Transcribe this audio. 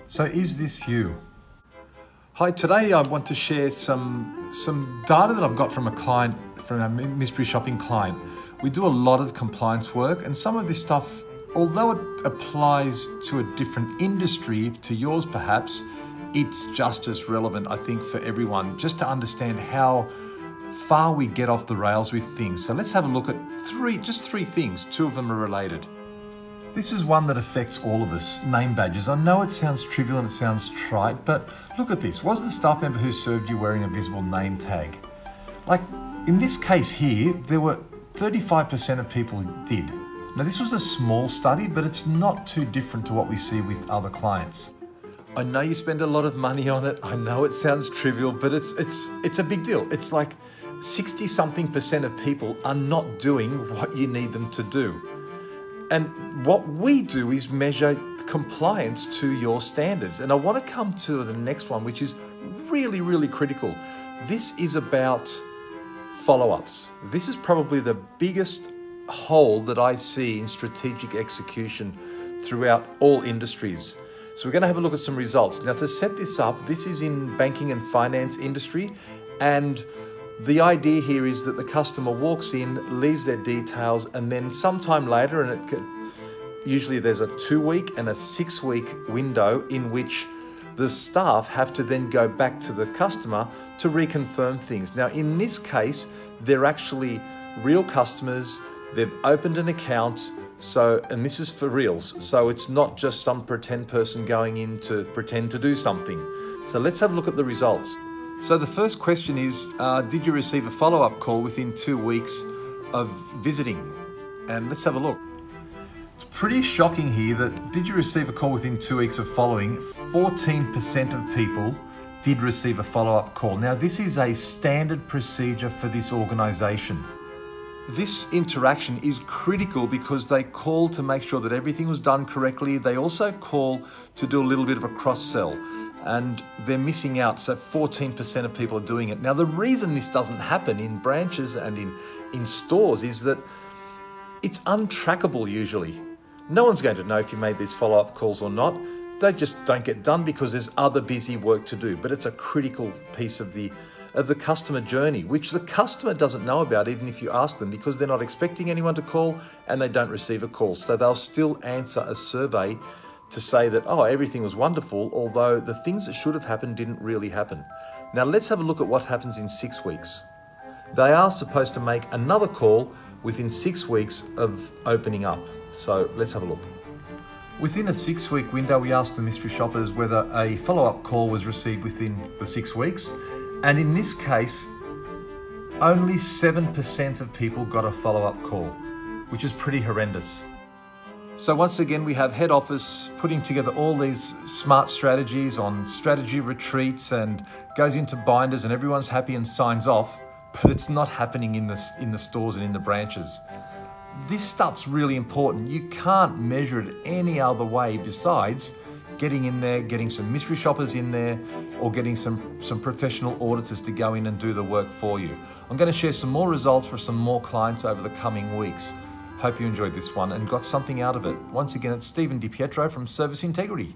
So is this you? Hi, today I want to share some data that I've got from a client, from a mystery shopping client. We do a lot of compliance work, and some of this stuff, although it applies to a different industry, to yours perhaps, it's just as relevant, I think, for everyone, just to understand how far we get off the rails with things. So let's have a look at just three things. Two of them are related. This is one that affects all of us, name badges. I know it sounds trivial and it sounds trite, but look at this. Was the staff member who served you wearing a visible name tag? Like, in this case here, there were 35% of people who did. Now, this was a small study, but it's not too different to what we see with other clients. I know you spend a lot of money on it. I know it sounds trivial, but it's a big deal. It's like 60-something% of people are not doing what you need them to do. And what we do is measure compliance to your standards. And I want to come to the next one, which is really, really critical. This is about follow-ups. This is probably the biggest hole that I see in strategic execution throughout all industries. So we're going to have a look at some results. Now, to set this up, this is in banking and finance industry, and the idea here is that the customer walks in, leaves their details, and then sometime later, and usually there's a 2-week and a 6-week window in which the staff have to then go back to the customer to reconfirm things. Now, in this case, they're actually real customers. They've opened an account, and this is for reals. So it's not just some pretend person going in to pretend to do something. So let's have a look at the results. So the first question is, did you receive a follow-up call within 2 weeks of visiting? And let's have a look. It's pretty shocking here that did you receive a call within 2 weeks of following? 14% of people did receive a follow-up call. Now, this is a standard procedure for this organization. This interaction is critical because they call to make sure that everything was done correctly. They also call to do a little bit of a cross-sell, and they're missing out. So 14% of people are doing it. Now, the reason this doesn't happen in branches and in stores is that it's untrackable usually. No one's going to know if you made these follow-up calls or not. They just don't get done because there's other busy work to do. But it's a critical piece of the customer journey, which the customer doesn't know about even if you ask them, because they're not expecting anyone to call and they don't receive a call. So they'll still answer a survey to say that, oh, everything was wonderful, although the things that should have happened didn't really happen. Now let's have a look at what happens in 6 weeks. They are supposed to make another call within 6 weeks of opening up. So let's have a look. Within a 6-week window, we asked the mystery shoppers whether a follow-up call was received within the 6 weeks. And in this case, only 7% of people got a follow-up call, which is pretty horrendous. So once again, we have head office putting together all these smart strategies on strategy retreats and goes into binders and everyone's happy and signs off, but it's not happening in the stores and in the branches. This stuff's really important. You can't measure it any other way besides getting in there, getting some mystery shoppers in there, or getting some professional auditors to go in and do the work for you. I'm going to share some more results for some more clients over the coming weeks. Hope you enjoyed this one and got something out of it. Once again, it's Stephen DiPietro from Service Integrity.